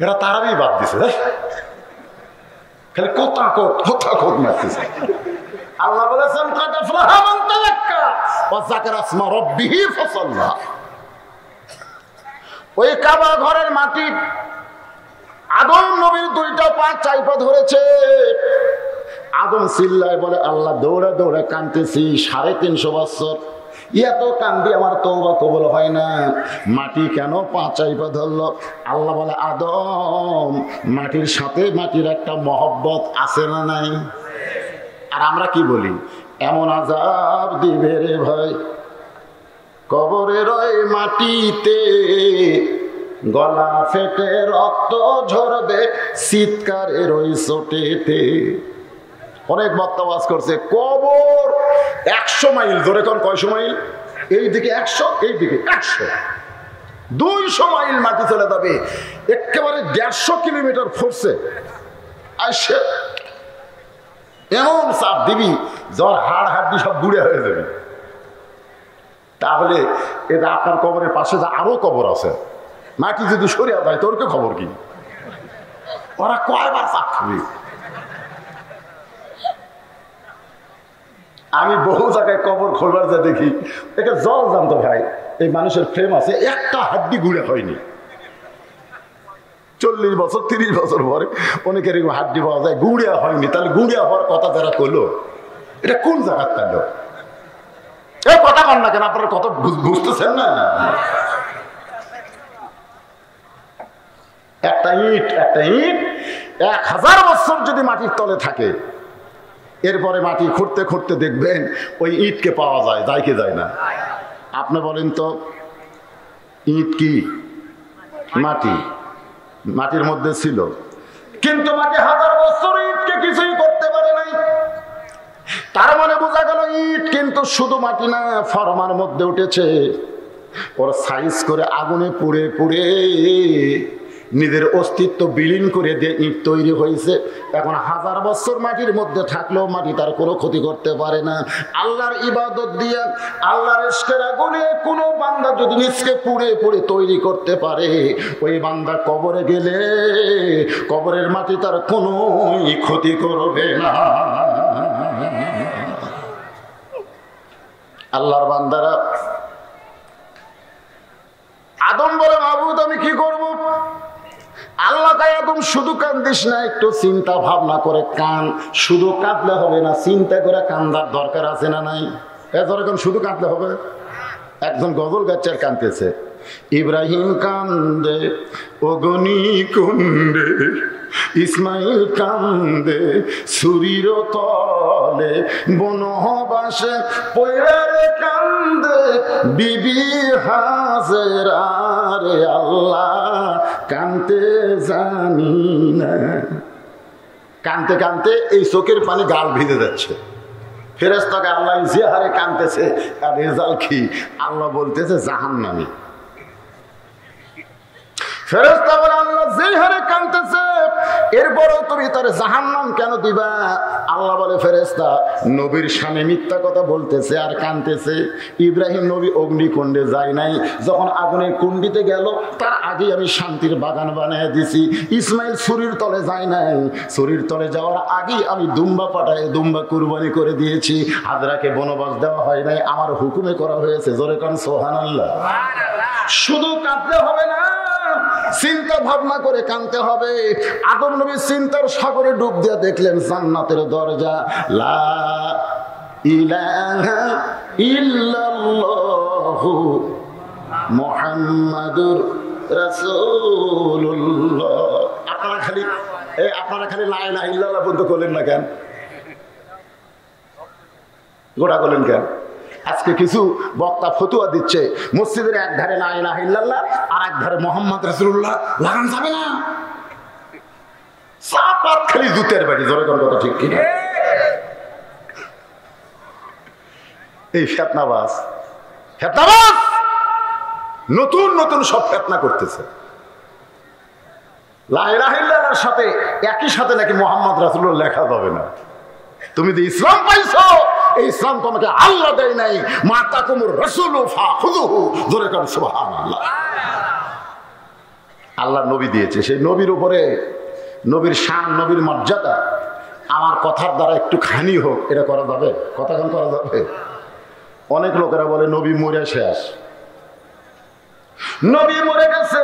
এরা তারাবি বাদ দিছে, খালি কথা কোত মারতেছে। আল্লাহ বলেছেন কদ আফলাহা মান তাযাক্কা ওয়া যাকারা ইসমা রাব্বিহি ফাসাল্লা। ওই কাবা ঘরের মাটি আদম নবীর 2টা পা চাইপা ধরেছে। আদম চিল্লায় বলে, আল্লাহ দৌড়ে দৌড়ে কাঁদতেছি 350 বছর, এত কান্দি আমার তওবা কবুল হয় না। মাটি কেন পা চাইপা ধরলো? আল্লাহ বলে, আদম, মাটির সাথে মাটির একটা মহব্বত আছে না নাই? আর আমরা কি বলি? এমন আযাব দিবে রে ভাই, কবরের ওই মাটিতে গলা ফেটে রক্ত ঝরবে চিৎকারের ওই চোটেতে। অনেক বক্তা ওয়াজ করছে কবর 100 মাইল, ধরে কোন কয়শো মাইল? এইদিকে 100, এইদিকে 100, 200 মাইল মাটি চলে যাবে। একেবারে 150 কিলোমিটার ফোর্সে আসে এমন চাপ দিবি, জ্বর হাড় হাড্ডি সব গুঁড়ে হয়ে যাবে। তাহলে এটা আপনার কবরের পাশে যা আরো কবর আছে, মাটি যদি সরিয়ে যায় তোর কে খবর কি? ওরা কয়বার চাপ খাবি? আমি বহু জায়গায় কবর খোলবার যা দেখি, এটা জল জানতো ভাই, এই মানুষের ফ্রেম আছে, একটা হাড্ডি গুঁড়ে হয়নি। 40 বছর 30 বছর পরে অনেকের এরকম হাড্ডি পাওয়া যায়, গুঁড়িয়া হয়নি। তাহলে গুঁড়িয়া হওয়ার কথা যারা কইলো, এটা কোন জায়গার তাইল? এই কথা কন না কেন? আপনারা কত বুঝতেছেন না? একটা ইট 1000 বছর যদি মাটির তলে থাকে, এরপরে মাটি খুঁড়তে খুঁড়তে দেখবেন ওই ইটকে পাওয়া যায়, যায় কি যায় না? আপনি বলেন তো, ইট কি? মাটি, মাটির মধ্যে ছিল, কিন্তু মাটি 1000 বছর ইটকে কিছুই করতে পারে নাই। তার মানে বোঝা গেল ইট কিন্তু শুধু মাটি না, ফরমার মধ্যে উঠেছে। ওর সাইজ করে আগুনে পুড়ে পুড়ে নিজের অস্তিত্ব বিলীন করে দিয়ে ইট তৈরি হয়েছে। এখন 1000 বছর মাটির মধ্যে থাকলেও মাটি তার কোনো ক্ষতি করতে পারে না। আল্লাহর ইবাদত দিয়ে, আল্লাহর ইশকের আগুনে কোনো বান্দা যদি নিজকে পুড়ে পুড়ে তৈরি করতে পারে, ওই বান্দা কবরে গেলে কবরের মাটি তার কোনো ক্ষতি করবে না। আল্লাহর বান্দারা, আদম বলে, মাবুদ আমি কি করব? আল্লাহ তাই, আদম শুধু কান্দিস না, একটু চিন্তা ভাবনা করে কান। শুধু কাঁদলে হবে না, চিন্তা করে কান্দার দরকার আছে না নাই? এখন শুধু কাঁদলে হবে? একজন গজল গাচ্ছে আর কাঁদতেছে, ইব্রাহিম কান্দে অগ্নি কুণ্ডে, ইসমাইল কান্দে সুরির তলে, বনবাসে পয়রে কান্দে বিবি হাজেরা রে, আল্লাহ কানতে জানি না। কানতে কানতে এই চোখের পানি গাল ভিজে যাচ্ছে। ফেরেশতাকে আল্লাহ যে হারে কানতেছে, আর রেজাল্ট কি? আল্লাহ বলতেছে জাহান্নামী। ফেরেশতা বলে, আল্লাহ যে হারে কানতেছে, এরপরও তুমি তার জাহান্নাম কেন দিবা? আল্লাহ বলে, ফেরেশতা নবীর সামনে মিথ্যা কথা বলতেছে আর কানতেছে। ইব্রাহিম নবী অগ্নিকুণ্ডে যায় নাই, যখন আগুনের কুণ্ডিতে গেল তার আগে আমি শান্তির বাগান বানিয়ে দিছি। ইসমাইল ছুরির তলে যায় নাই, ছুরির তলে যাওয়ার আগেই আমি দুম্বা পাঠায় দুম্বা কুরবানি করে দিয়েছি। হাজরাকে বনবাস দেওয়া হয় নাই, আমার হুকুমে করা হয়েছে। জোরে কান সুবহানাল্লাহ। শুধু কাঁদলে হবে না, চিন্তা ভাবনা করে কাঁদতে হবে। আদম নবী চিন্তার সাগরে ডুব দিয়ে দেখলেন জান্নাতের দরজা। লা ইলাহা ইল্লাল্লাহু মুহাম্মাদুর রাসূলুল্লাহ। আপনারা খালি লা ইলাহা ইল্লাল্লাহ বলতে করলেন না কেন? গোটা করলেন কেন? আজকে কিছু বক্তা ফতুয়া দিচ্ছে, মসজিদের এক ধারে লা ইলাহা ইল্লাল্লাহ আর এক ধারে মুহাম্মদ রাসূলুল্লাহ লাগান যাবে না। চাপাত খালি জুতের বাড়ি। জোরে কোন কথা ঠিক কি? এই ফেতনাবাজ নতুন নতুন সব ফেতনা করতেছে। লা ইলাহা ইল্লাল্লাহর সাথে একই সাথে নাকি মুহাম্মদ রাসূলুল্লাহ লেখা যাবে না। তুমি যে ইসলাম পাইছো, এই ইসলাম তোমাকে আল্লাহ দেয় নাই। মাতাকুমুর রাসূলু ফাখুযুহু। জোরে কোন সুবহানাল্লাহ। আল্লাহ নবী দিয়েছে, সেই নবীর উপরে নবীর শান, নবীর মর্যাদা আমার কথার দ্বারা একটু খানি হোক, এটা করা যাবে? কথা কেন করা যাবে? অনেক লোকেরা বলে নবী মরে শেষ, নবী মরে গেছে,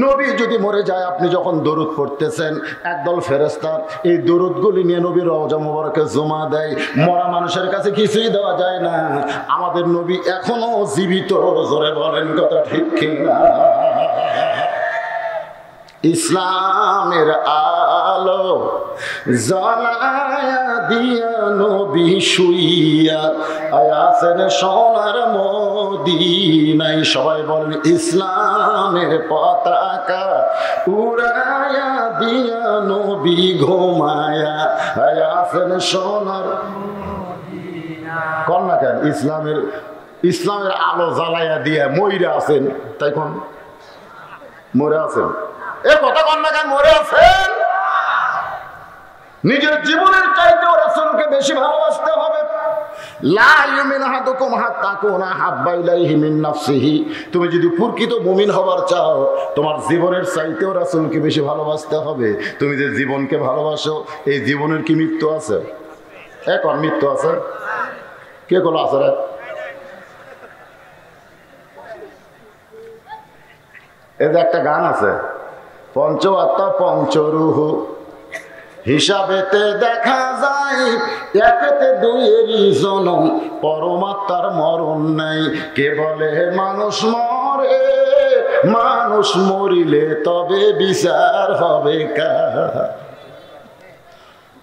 নবী যদি মরে যায়, আপনি যখন দরুদ পড়তেছেন, একদল ফেরেশতা এই দরুদগুলি নিয়ে নবীর রওজা মোবারকে জমা দেয়। মরা মানুষের কাছে কিছুই দেওয়া যায় না, আমাদের নবী এখনো জীবিত। জোরে বলেন কথা ঠিক কিনা? ইসলামের আলো জ্বালায়া দিয়া নবী শুইয়া আছেন সোনার মদিনায়। সবাই বলেন ইসলামের পতাকা উড়ায়া দিয়া নবী ঘুমায়া আছেন সোনার মদিনায়। কোন না কেন ইসলামের আলো জ্বালায়া দিয়া মইরা আছেন, তাই কোন মরে আছেন? এ কথা কন না কেন? মরে আছেন। নিজের জীবনের চাইতেও রাসূলকে বেশি ভালোবাসতে হবে। লা ইউমিন আহাদুকুম হাত্তা কুনা হাব্বা ইলাইহি মিন নাফসিহি। তুমি যদি প্রকৃত মুমিন হবার চাও, তোমার জীবনের চাইতেও রাসূলকে বেশি ভালোবাসতে হবে। তুমি যে জীবনকে ভালোবাসো, এই জীবনের কি মৃত্যু আছে? এখন মৃত্যু আছে? কে কোন আছে রে? এই যে একটা গান আছে, পঞ্চ আত্মা পঞ্চরূহ, হিসাবেতে দেখা যায় একেতে দুইয়েরই জনম, পরমাত্মার মরণ নাই। কে বলে মানুষ মরে, মানুষ মরিলে তবে বিচার হবে কার?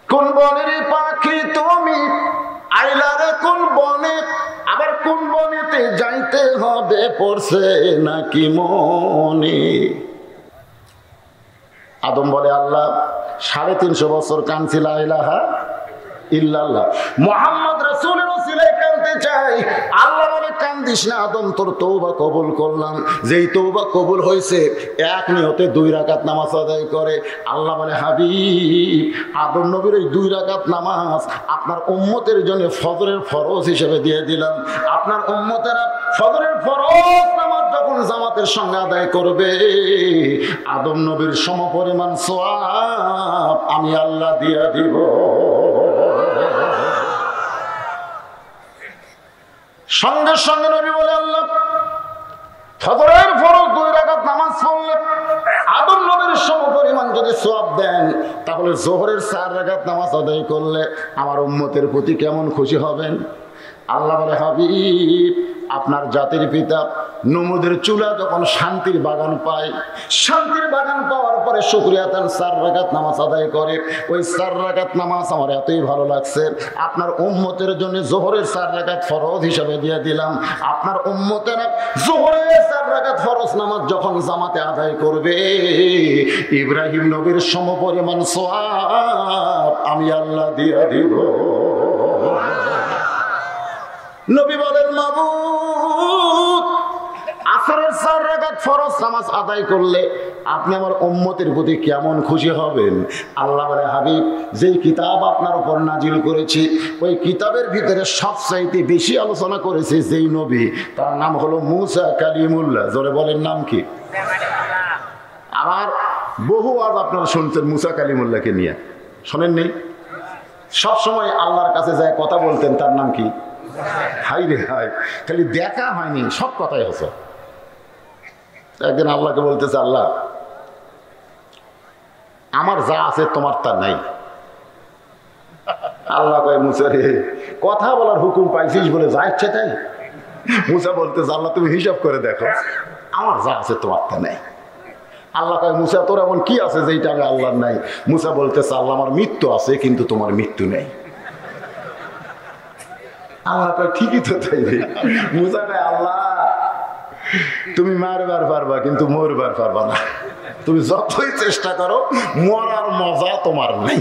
কোন বনের পাখি তুমি, আইলারে কোন বনে, আবার কোন বনেতে যাইতে হবে পড়ছে নাকি মনে? আদম বলে আল্লাহ 350 বছর কাঁদছি লা ইলাহা ইল্লাল্লাহ। মুহাম্মদ রাসূলের ওসিলায় কাঁদতে চাই। আল্লাহ বলে কান্দিস না আদম, তোর তওবা কবুল করলাম। যেই তওবা কবুল হয়েছে, এক নিয়তে 2 রাকাত নামাজ আদায় করে। আল্লাহ বলে হাবিব, আদম নবীর এই 2 রাকাত নামাজ আপনার উম্মতের জন্য ফজরের ফরজ হিসেবে দিয়ে দিলাম। আপনার উম্মতেরা ফজরের ফরজ নামাজ যখন জামাতের সঙ্গে আদায় করবে, আদম নবীর সমপরিমাণ সওয়াব আমি আল্লাহ দিয়ে দিব। সঙ্গে সঙ্গে নবী বলে আল্লাহ ফজরের ফরজ 2 রাকাত নামাজ পড়লে আদম নবীর সমপরিমাণ যদি সওয়াব দেন, তাহলে যোহরের 4 রাকাত নামাজ আদায় করলে আমার উম্মতের প্রতি কেমন খুশি হবেন? আল্লাহ বলে হাবিব, আপনার জাতির পিতা নমুদের চুলা যখন শান্তির বাগান পায়, শান্তির বাগান পাওয়ার পরে শুকরিয়া তার 4 রাকাত নামাজ আদায় করে। ওই 4 রাকাত নামাজ আমার এতই ভালো লাগছে, আপনার উম্মতের জন্য যোহরের 4 রাকাত ফরজ হিসাবে দিয়ে দিলাম। আপনার উম্মতেরা যোহরের 4 রাকাত ফরজ নামাজ যখন জামাতে আদায় করবে, ইব্রাহিম নবীর সমপরিমাণ সওয়াব আমি আল্লাহ দিয়ে দিব। নবী বলেন মাবুদ, আসরের 4 রাকাত ফরজ নামাজ আদায় করলে আপনি আমার উম্মতের প্রতি কেমন খুশি হবেন? আল্লাহ বলে হাবিব, যেই কিতাব আপনার উপর নাজিল করেছি, ওই কিতাবের ভিতরে সবচাইতে বেশি আলোচনা করেছে যেই নবী, তার নাম হলো মুসা কালিমুল্লাহ। জোরে বলেন নাম কি? আমার বহু আজ আপনারা শুনছেন মুসা কালিমুল্লাহকে নিয়ে, শোনেননি? সবসময় আল্লাহর কাছে যায় কথা বলতেন, তার নাম কি? হাই রে হাই, খালি দেখা হয়নি, সব কথাই হচ্ছে। একদিন আল্লাহকে বলতেছে, আল্লাহ আমার যা আছে তোমার তা নাই। আল্লাহ কয় মুসা রে, কথা বলার হুকুম পাইছিস বলে যা ইচ্ছে তাই? মুসা বলতেছে, আল্লাহ তুমি হিসাব করে দেখো, আমার যা আছে তোমার তা নাই। আল্লাহ কয় মুসা তোর এমন কি আছে যেটা আমি আল্লাহর নাই? মুসা বলতেছে, আল্লাহ আমার মৃত্যু আছে কিন্তু তোমার মৃত্যু নেই। আল্লাহ কয় ঠিকই তো তাই রে। মুসা কয় আল্লাহ তুমি মারবার পারবা কিন্তু মরবার পারবা না, তুমি যতই চেষ্টা করো মরার মজা তোমার নাই।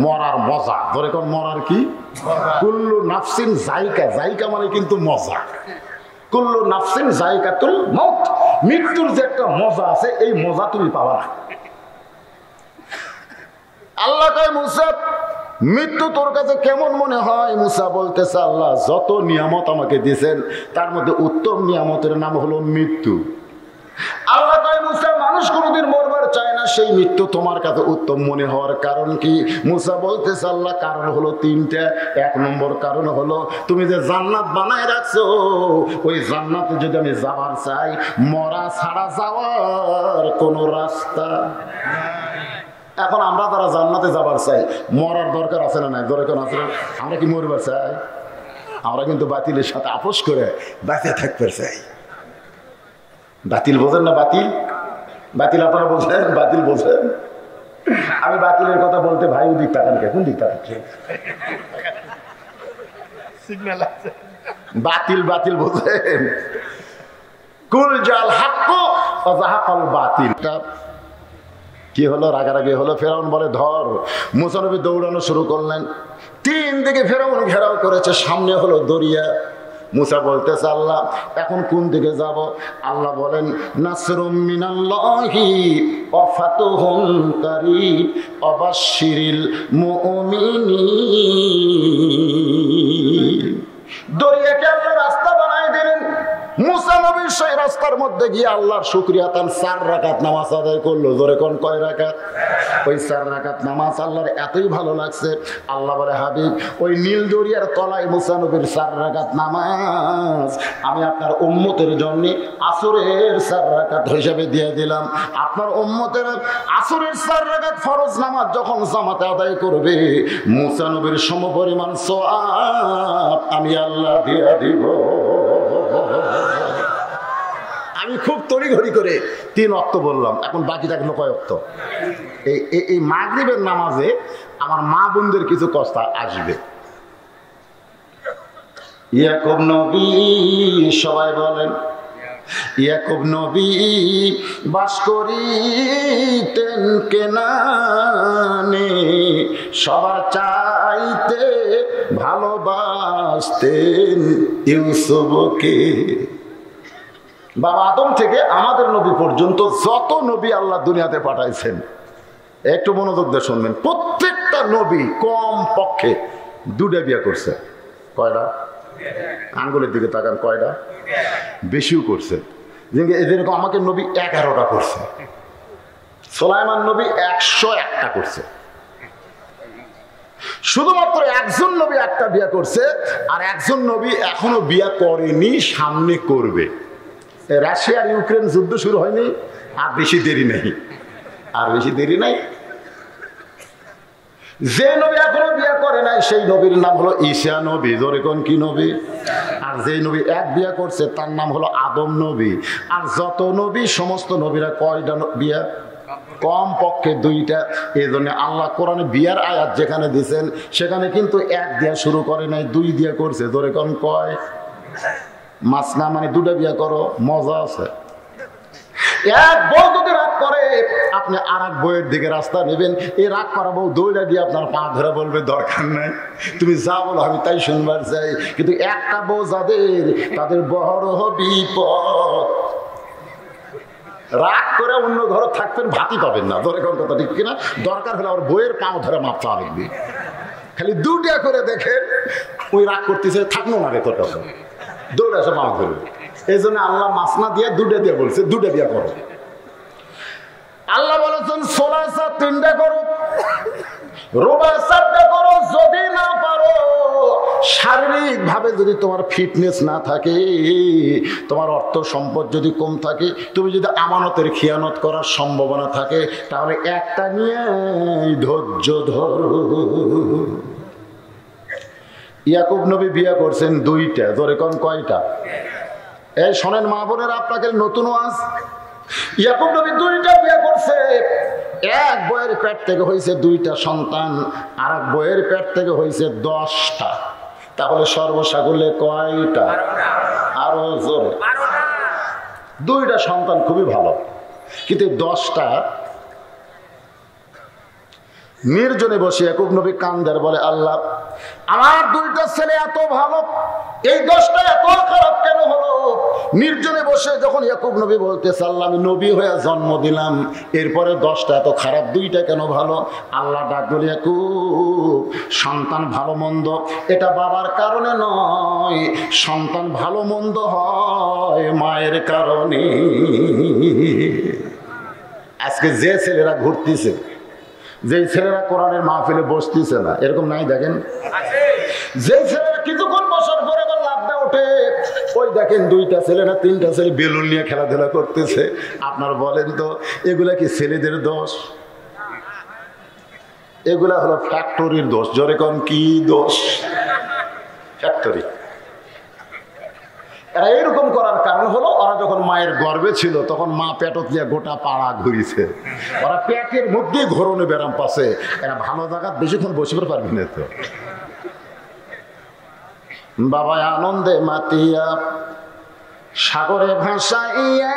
মরার মজা ধরে কোন মরার কি? কুল্লু নাফসিন জায়কা, জায়কা মানে কিন্তু মজা। কুল্লু নাফসিন জায়কাতুল মউত, মৃত্যুর যে একটা মজা আছে এই মজা তুমি পাবা না। আল্লাহ কয় মুসা মৃত্যু তোর কাছে কেমন মনে হয়? মুসা বলতেছে, আল্লাহ যত নিয়ামত আমাকে দিয়েছেন তার মধ্যে উত্তম নিয়ামতের নাম হলো মৃত্যু। আল্লাহ কয় মুসা মানুষ কোনোদিন মরবার চায় না, সেই মৃত্যু তোমার কাছে উত্তম মনে হওয়ার কারণ কি? মুসা বলতেছে আল্লাহ কারণ হলো তিনটা। এক নম্বর কারণ হলো তুমি যে জান্নাত বানায় রাখছো, ওই জান্নাতে যদি আমি যাবার চাই, মরা ছাড়া যাওয়ার কোনো রাস্তা। এখন আমরা যারা জান্নাতে যাবার চাই, মরার দরকার আছে না নাই? দরকার আছে না? আমরা কি মরবার চাই? আমরা কিন্তু বাতিলের সাথে আপোষ করে বাঁচে থাকতে চাই। বাতিল বোঝেন না? বাতিল বাতিল আপনারা বোঝেন? বাতিল বোঝেন? আমি বাতিলের কথা বলতে ভাই ওদিক তাকান কে? কোন দিক তাকাচ্ছে? বাতিল বাতিল বোঝেন? কুল জাল হাক্ক ওয়া যাহাকাল বাতিল। কি হলো? রাগারাগি হলো। ফেরাউন বলে ধর। মুসা নবী দৌড়ানো শুরু করলেন। তিন দিকে ফেরাউন ঘেরাও করেছে, সামনে হলো দরিয়া। মুসা বলতেছে আল্লাহ এখন কোন দিকে যাব? আল্লাহ বলেন নাসরুম মিনাল্লাহি ওয়া ফাতুহুন কারীব ওয়া বাশশিরিল মুমিনিন। দরিয়াকে আল্লাহ রাস্তা বানায় দিলেন। মুসা নবী সেই রাস্তার মধ্যে গিয়ে আল্লাহর শুকরিয়া তান 4 রাকাত নামাজ আদায় করলো। জোরে কোন কয় রাকাত? ওই 4 রাকাত নামাজ আল্লাহর এতই ভালো লাগছে, আল্লাহ বলে হাবিব ওই নীল দরিয়ার তলায় মুসা নবীর 4 রাকাত নামাজ আমি আপনার উম্মতের জন্য আসরের 4 রাকাত হিসাবে দিয়ে দিলাম। আপনার উম্মতের আসরের 4 রাকাত ফরজ নামাজ যখন জামাতে আদায় করবে, মুসা নবীর সমপরিমাণ সওয়াব আমি আল্লাহ দিয়ে দিব। আমি খুব তড়িঘড়ি করে 3 ওয়াক্ত বললাম, এখন বাকি থাকলো কয় ওয়াক্ত? এই মাগরিবের নামাজে আমার মা বোনদের কিছু কথা আসবে। ইয়াকুব নবী, সবাই বলেন ইয়াকুব নবী বাস করিতেন কেনানে, সবার চাইতে ভালোবাসতেন ইউসুফকে। বাবা আদম থেকে আমাদের নবী পর্যন্ত যত নবী আল্লাহ দুনিয়াতে পাঠাইছেন, একটু মনোযোগ দিয়ে শুনবেন, প্রত্যেকটা নবী কম পক্ষে 2টা বিয়ে করছে। কয়টা? আঙ্গুলের দিকে তাকান, কয়টা? বেশিও করছে। যেরকম আমাকে নবী 11টা করছে, সুলাইমান নবী 101টা করছে। শুধুমাত্র একজন নবী 1টা বিয়ে করছে, আর একজন নবী এখনো বিয়ে করেনি, সামনে করবে। রাশিয়া আর ইউক্রেন যুদ্ধ শুরু হয়নি, আর বেশি দেরি নেই, আর বেশি দেরি নাই। যে নবী এখনো বিয়ে করে নাই সেই নবীর নাম হলো ঈসা নবী। জোরে কোন কি নবী? আর যে নবী 1 বিয়ে করছে তার নাম হলো আদম নবী। আর যত নবী সমস্ত নবীরা কয়টা বিয়ে? কম পক্ষে 2টা। এই জন্য আল্লাহ কোরআনে বিয়ার আয়াত যেখানে দিয়েছেন সেখানে কিন্তু 1 দিয়া শুরু করে নাই, 2 দিয়া করছে। জোরে কোন কয়? মাসনা মানে 2টা বিয়ে করো, মজা আছে। এক বউ যদি রাগ করে আপনি আর এক বউয়ের দিকে রাস্তা নেবেন, এই রাগ করা বউ দৌড়া গিয়ে আপনার পা ধরে বলবে দরকার নাই, তুমি যা বলো আমি তাই শুনবার চাই। কিন্তু একটা বউ যাদের, তাদের বড় বিপদ। রাগ করে অন্য ঘরে থাকতেন, ভাতই পাবেন না। ধরে কোন কথা ঠিক কিনা? দরকার হলে আমার বইয়ের পাও ধরে মাপ চাওয়া লাগবে। খালি 2টা করে দেখেন ওই রাগ করতেছে, থাকলো না রে তোর কাছে, দৌড়ে এসে পাও ধরবে। এই জন্য আল্লাহ মাসনা দিয়ে 2টা দিয়ে বলছে 2টা বিয়ে করো। আল্লাহ বলেছেন সোলাসা 3টা করো, রোবা 4টা করো। যদি না পারো, শারীরিক ভাবে যদি তোমার ফিটনেস না থাকে, তোমার অর্থ সম্পদ যদি কম থাকে, তুমি যদি আমানতের খিয়ানত করার সম্ভাবনা থাকে, তাহলে একটা নিয়ে ধৈর্য ধরো। ইয়াকুব নবী বিয়ে করছেন 2টা। ধরে কোন কয়টা? এই শোনেন মা বোনেরা, আপনাকে নতুন ওয়াজ। ইয়াকুব নবী 2টা বিয়ে করছে। এক বউয়ের পেট থেকে হয়েছে 2টা সন্তান, আর এক বউয়ের পেট থেকে হয়েছে 10টা। তাহলে সর্বসাকুল্যে কয়টা? আরো জোরে। 2টা সন্তান খুবই ভালো, কিন্তু 10টা নির্জনে বসে ইয়াকুব নবী কান্দার বলে আল্লাহ আমার 2টা ছেলে এত ভালো, এই 10টা এত খারাপ কেন হলো? নির্জনে বসে যখন ইয়াকুব নবী বলতেছে আল্লাহ আমি নবী হয়ে জন্ম দিলাম, এরপরে 10টা এত খারাপ, 2টা কেন ভালো? আল্লাহ ডাক বলে ইয়াকুব সন্তান ভালো মন্দ এটা বাবার কারণে নয়, সন্তান ভালো মন্দ হয় মায়ের কারণে। আজকে যে ছেলেরা ঘুরতেছে, যে ছেলেরা কোরআনের মাহফিলে বসতেছে না, এরকম নাই দেখেন? যে ছেলেরা কিছুক্ষণ বসার পরে লাফটা ওঠে, ওই দেখেন 2টা ছেলে না 3টা ছেলে বেলুন নিয়ে খেলাধুলা করতেছে। আপনার বলেন তো এগুলা কি ছেলেদের দোষ? এগুলা হলো ফ্যাক্টরির দোষ। জোরে কোন কি দোষ? ফ্যাক্টরি। এরা এরকম করার কারণ হলো ওরা যখন মায়ের গর্ভে ছিল তখন মা পেটত দিয়ে গোটা পাড়া ঘুরিছে, ওরা পেটের মধ্যেই ঘোরনে ব্যারাম পাচ্ছে। এরা ভালো জায়গা বেশিক্ষণ বসিবার পারবি না তো। বাবা আনন্দে মাতিয়া সাগরে ভাসাইয়া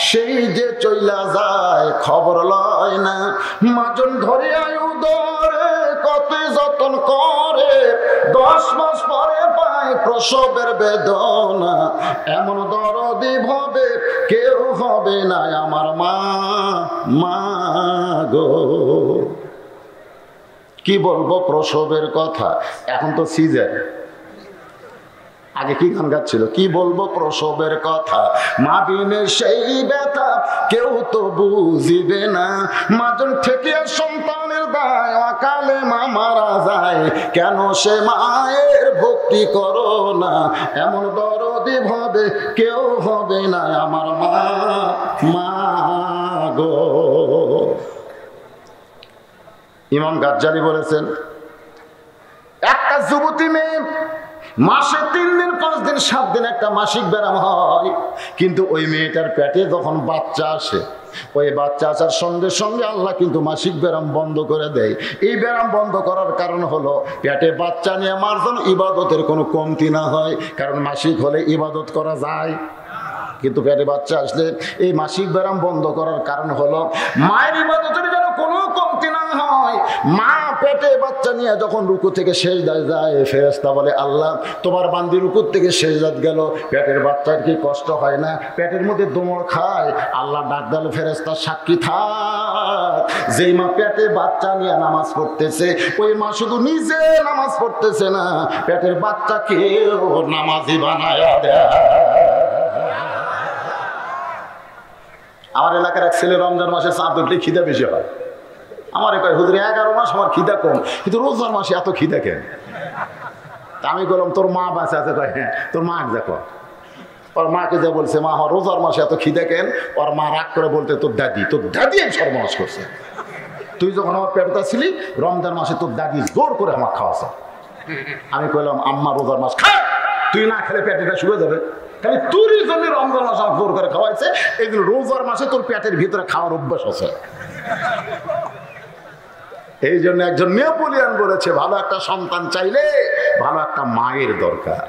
সেই যে চইলা যায় খবর লয় না। মাজন ধরিয়া উদরে কত যতন করে 10 মাস পরে পায় প্রসবের বেদনা। এমন দরদি ভাবে কেউ হবে না আমার মা, মা গো। কি বলবো প্রসবের কথা, এখন তো সিজার। আগে কি গান গাচ্ছিল, কি বলবো প্রসবের কথা, মা বিনে সেই ব্যথা কেউ তো বুঝিবে না। মাজন থেকে সন্তানের দায় অকালে মা মারা যায়, কেন সে মায়ের ভক্তি করো না। এমন দরদি ভাবে কেউ হবে না আমার মা, মা গো। ইমাম গাজ্জালি বলেছেন একটা যুবতী মেয়ে মাসে 3 দিন 5 দিন 7 দিন একটা মাসিক ব্যারাম হয়, কিন্তু ওই মেয়েটার পেটে যখন বাচ্চা আসে, ওই বাচ্চা আসার সঙ্গে সঙ্গে আল্লাহ কিন্তু মাসিক ব্যারাম বন্ধ করে দেয়। এই ব্যারাম বন্ধ করার কারণ হলো পেটে বাচ্চা নিয়ে আমার যেন ইবাদতের কোনো কমতি না হয়। কারণ মাসিক হলে ইবাদত করা যায়, কিন্তু পেটে বাচ্চা আসলে এই মাসিক ব্যারাম বন্ধ করার কারণ হলো মায়ের ইবাদতের যেন কোনো কমতি না হয়। মা পেটে বাচ্চা নিয়ে যখন রুকু থেকে সেজদায় যায়, ফেরেশতা বলে আল্লাহ তোমার বান্দি রুকু থেকে সেজদাত গেল, পেটের বাচ্চার কি কষ্ট হয় না? পেটের মধ্যে দোমড় খায়। আল্লাহ ডাক দিল ফেরেশতা সাক্ষী থাক, যেই মা পেটে বাচ্চা নিয়ে নামাজ পড়তেছে ওই মা শুধু নিজে নামাজ পড়তেছে না, পেটের বাচ্চাকেও নামাজি বানায়া দেয়। আমার এলাকার এক ছেলে রমজান মাসে চাঁদ উঠলে খিদা বেশি হয়। আমার কয় হুজুর 11 মাস আমার খিদা কম, কিন্তু রোজার মাসে এত খিদা কেন? আমি বললাম তোর মা বাঁচা আছে? কয় হ্যাঁ। তোর মা দেখো, ওর মাকে যে বলছে মা আমার রোজার মাসে এত খিদা কেন? ওর মা রাগ করে বলতে তোর দাদি আমি সর্বনাশ করছে। তুই যখন আমার পেটটা ছিলি রমজান মাসে তোর দাদি জোর করে আমার খাওয়াছে। আমি কইলাম আম্মা রোজার মাস খা, তুই না খেলে পেটটা শুয়ে যাবে। তাহলে তোর জন্য রমজান মাস আমার জোর করে খাওয়াইছে, এই জন্য রোজার মাসে তোর পেটের ভিতরে খাওয়ার অভ্যাস আছে। এই জন্য একজন নেপোলিয়ান বলেছে ভালো একটা সন্তান চাইলে ভালো একটা মায়ের দরকার।